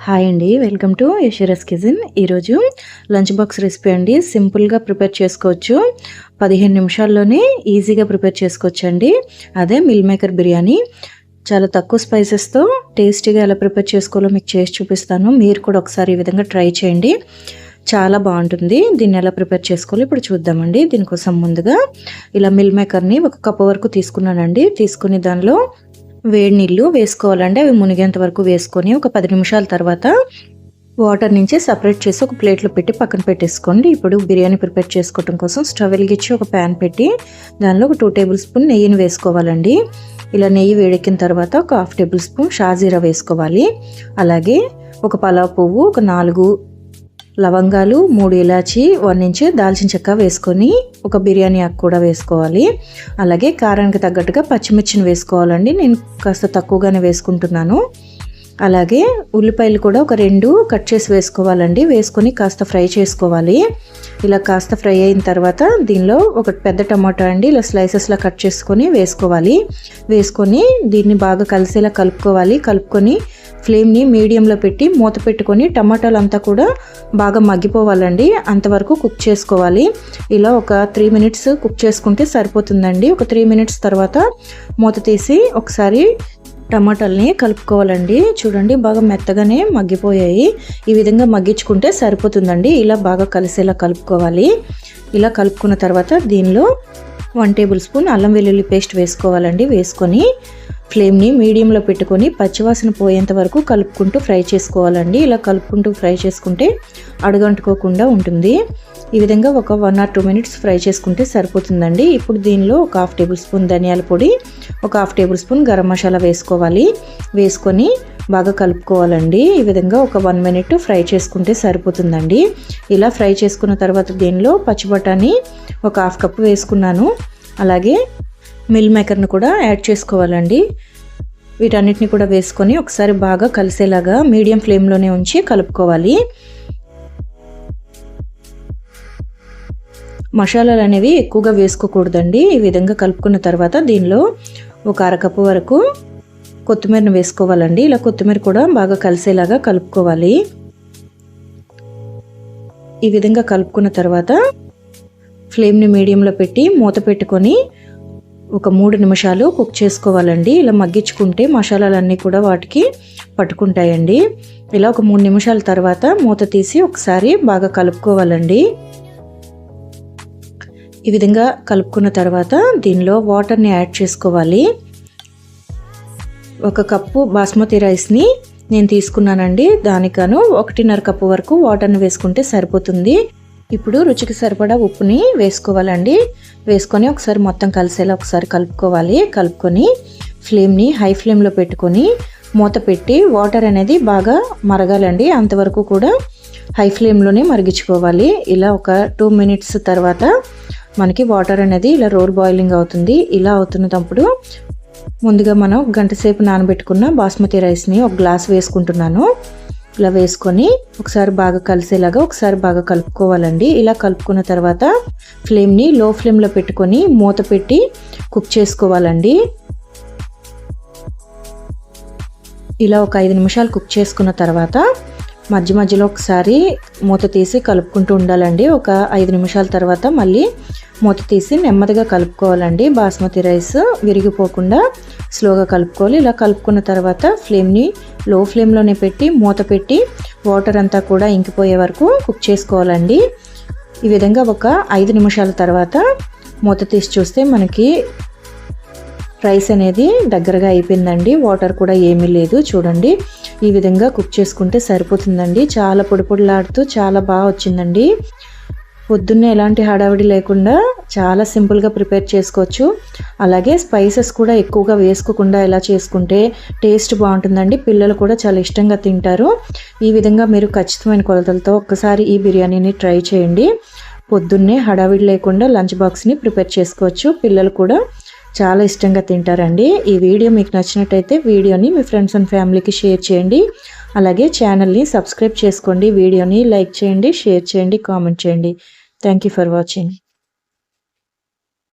Hi అండి, welcome to యషరస్ kitchen. ఈరోజు lunch box recipe అండి. సింపుల్గా ప్రిపేర్ చేసుకోవచ్చు, 15 నిమిషాల్లోనే ఈజీగా ప్రిపేర్ చేసుకోవచ్చు అండి. అదే మిల్ మేకర్ బిర్యానీ. చాలా తక్కువ స్పైసెస్తో టేస్టీగా ఎలా ప్రిపేర్ చేసుకోవాలో మీకు చేసి చూపిస్తాను. మీరు కూడా ఒకసారి ఈ విధంగా ట్రై చేయండి, చాలా బాగుంటుంది. దీన్ని ఎలా ప్రిపేర్ చేసుకోవాలో ఇప్పుడు చూద్దామండి. దీనికోసం ముందుగా ఇలా మిల్ మేకర్ని 1 కప్ వరకు తీసుకున్నానండి. తీసుకుని దానిలో వేడి నీళ్ళు వేసుకోవాలండి. అవి మునిగేంత వరకు వేసుకొని ఒక 10 నిమిషాల తర్వాత వాటర్ నుంచి సపరేట్ చేసి ఒక ప్లేట్లో పెట్టి పక్కన పెట్టేసుకోండి. ఇప్పుడు బిర్యానీ ప్రిపేర్ చేసుకోవడం కోసం స్టవ్ వెలిగించి ఒక ప్యాన్ పెట్టి దానిలో ఒక 2 టేబుల్ స్పూన్ నెయ్యిని వేసుకోవాలండి. ఇలా నెయ్యి వేడెక్కిన తర్వాత ఒక 1/2 టేబుల్ స్పూన్ షాజీరా వేసుకోవాలి. అలాగే ఒక పలావ్ పువ్వు, ఒక 4 లవంగాలు, 3 ఇలాచి, 1 ఇంచు దాల్చిన చెక్క వేసుకొని ఒక బిర్యానీ ఆకు కూడా వేసుకోవాలి. అలాగే కారానికి తగ్గట్టుగా పచ్చిమిర్చిని వేసుకోవాలండి. నేను కాస్త తక్కువగానే వేసుకుంటున్నాను. అలాగే ఉల్లిపాయలు కూడా ఒక 2 కట్ చేసి వేసుకోవాలండి. వేసుకొని కాస్త ఫ్రై చేసుకోవాలి. ఇలా కాస్త ఫ్రై అయిన తర్వాత దీనిలో ఒక పెద్ద టమాటా అండి ఇలా స్లైసెస్లా కట్ చేసుకొని వేసుకోవాలి. వేసుకొని దీన్ని బాగా కలిసేలా కలుపుకొని ఫ్లేమ్ని మీడియంలో పెట్టి మూత పెట్టుకొని టమాటాలు అంతా కూడా బాగా మగ్గిపోవాలండి. అంతవరకు కుక్ చేసుకోవాలి. ఇలా ఒక 3 మినిట్స్ కుక్ చేసుకుంటే సరిపోతుందండి. ఒక 3 మినిట్స్ తర్వాత మూత తీసి ఒకసారి టమాటాలని కలుపుకోవాలండి. చూడండి, బాగా మెత్తగానే మగ్గిపోయాయి. ఈ విధంగా మగ్గించుకుంటే సరిపోతుందండి. ఇలా బాగా కలిసేలా కలుపుకోవాలి. ఇలా కలుపుకున్న తర్వాత దీనిలో 1 టేబుల్ స్పూన్ అల్లం వెల్లుల్లి పేస్ట్ వేసుకోవాలండి. వేసుకొని ఫ్లేమ్ని మీడియంలో పెట్టుకొని పచ్చివాసన పోయేంత వరకు కలుపుకుంటూ ఫ్రై చేసుకోవాలండి. ఇలా కలుపుకుంటూ ఫ్రై చేసుకుంటే అడుగంటుకోకుండా ఉంటుంది. ఈ విధంగా ఒక 1 or 2 మినిట్స్ ఫ్రై చేసుకుంటే సరిపోతుందండి. ఇప్పుడు దీనిలో ఒక 1/2 టేబుల్ స్పూన్ ధనియాల పొడి, ఒక 1/2 టేబుల్ స్పూన్ గరం మసాలా వేసుకోవాలి. వేసుకొని బాగా కలుపుకోవాలండి. ఈ విధంగా ఒక 1 మినిట్ ఫ్రై చేసుకుంటే సరిపోతుందండి. ఇలా ఫ్రై చేసుకున్న తర్వాత దీనిలో పచ్చి బఠానీ ఒక 1/2 కప్ వేసుకున్నాను. అలాగే మిల్ మేకర్ని కూడా యాడ్ చేసుకోవాలండి. వీటన్నిటిని కూడా వేసుకొని ఒకసారి బాగా కలిసేలాగా మీడియం ఫ్లేమ్లోనే ఉంచి కలుపుకోవాలి. మసాలాలు అనేవి ఎక్కువగా వేసుకోకూడదండి. ఈ విధంగా కలుపుకున్న తర్వాత దీనిలో ఒక 1/2 కప్పు వరకు కొత్తిమీరను వేసుకోవాలండి. ఇలా కొత్తిమీర కూడా బాగా కలిసేలాగా కలుపుకోవాలి. ఈ విధంగా కలుపుకున్న తర్వాత ఫ్లేమ్ని మీడియంలో పెట్టి మూత పెట్టుకొని ఒక 3 నిమిషాలు కుక్ చేసుకోవాలండి. ఇలా మగ్గించుకుంటే మసాలాలన్నీ కూడా వాటికి పట్టుకుంటాయండి. ఇలా ఒక 3 నిమిషాల తర్వాత మూత తీసి ఒకసారి బాగా కలుపుకోవాలండి. ఈ విధంగా కలుపుకున్న తర్వాత దీనిలో వాటర్ని యాడ్ చేసుకోవాలి. 1 కప్పు బాస్మతి రైస్ని నేను తీసుకున్నానండి. దానికను 1.5 కప్పు వరకు వాటర్ని వేసుకుంటే సరిపోతుంది. ఇప్పుడు రుచికి సరిపడా ఉప్పుని వేసుకోవాలండి. వేసుకొని ఒకసారి మొత్తం కలిసేలా ఒకసారి కలుపుకోవాలి. కలుపుకొని ఫ్లేమ్ని హై ఫ్లేమ్లో పెట్టుకొని మూత పెట్టి వాటర్ అనేది బాగా మరగాలండి. అంతవరకు కూడా హై ఫ్లేమ్లోనే మరిగించుకోవాలి. ఇలా ఒక 2 మినిట్స్ తర్వాత మనకి వాటర్ అనేది ఇలా రోల్ బాయిలింగ్ అవుతుంది. ఇలా అవుతున్నప్పుడు ముందుగా మనం 1 గంట సేపు నానబెట్టుకున్న బాస్మతి రైస్ని 1 గ్లాస్ వేసుకుంటున్నాను. ఇలా వేసుకొని ఒకసారి బాగా కలిసేలాగా ఒకసారి బాగా కలుపుకోవాలండి. ఇలా కలుపుకున్న తర్వాత ఫ్లేమ్ని లో ఫ్లేమ్లో పెట్టుకొని మూత పెట్టి కుక్ చేసుకోవాలండి. ఇలా ఒక 5 నిమిషాలు కుక్ చేసుకున్న తర్వాత మధ్యలో ఒకసారి మూత తీసి కలుపుకుంటూ ఉండాలండి. ఒక 5 నిమిషాల తర్వాత మళ్ళీ మూత తీసి నెమ్మదిగా కలుపుకోవాలండి. బాస్మతి రైస్ విరిగిపోకుండా స్లోగా కలుపుకోవాలి. ఇలా కలుపుకున్న తర్వాత ఫ్లేమ్ని లో ఫ్లేమ్లోనే పెట్టి మూత పెట్టి వాటర్ అంతా కూడా ఇంకిపోయే వరకు కుక్ చేసుకోవాలండి. ఈ విధంగా ఒక 5 నిమిషాల తర్వాత మూత తీసి చూస్తే మనకి రైస్ అనేది దగ్గరగా అయిపోయిందండి. వాటర్ కూడా ఏమీ లేదు. చూడండి, ఈ విధంగా కుక్ చేసుకుంటే సరిపోతుందండి. చాలా పొడి పొడిలాడుతూ చాలా బాగా వచ్చిందండి. పొద్దున్నే ఎలాంటి హడావిడి లేకుండా చాలా సింపుల్గా ప్రిపేర్ చేసుకోవచ్చు. అలాగే స్పైసెస్ కూడా ఎక్కువగా వేసుకోకుండా ఇలా చేసుకుంటే టేస్ట్ బాగుంటుందండి. పిల్లలు కూడా చాలా ఇష్టంగా తింటారు. ఈ విధంగా మీరు ఖచ్చితమైన కొలతలతో ఒక్కసారి ఈ బిర్యానీని ట్రై చేయండి. పొద్దున్నే హడావిడి లేకుండా లంచ్ బాక్స్ని ప్రిపేర్ చేసుకోవచ్చు. పిల్లలు కూడా చాలా ఇష్టంగా తింటారండి. ఈ వీడియో మీకు నచ్చినట్టయితే వీడియోని మీ ఫ్రెండ్స్ అండ్ ఫ్యామిలీకి షేర్ చేయండి. అలాగే ఛానల్ని సబ్స్క్రైబ్ చేసుకోండి. వీడియోని లైక్ చేయండి, షేర్ చేయండి, కామెంట్ చేయండి. Thank you for watching.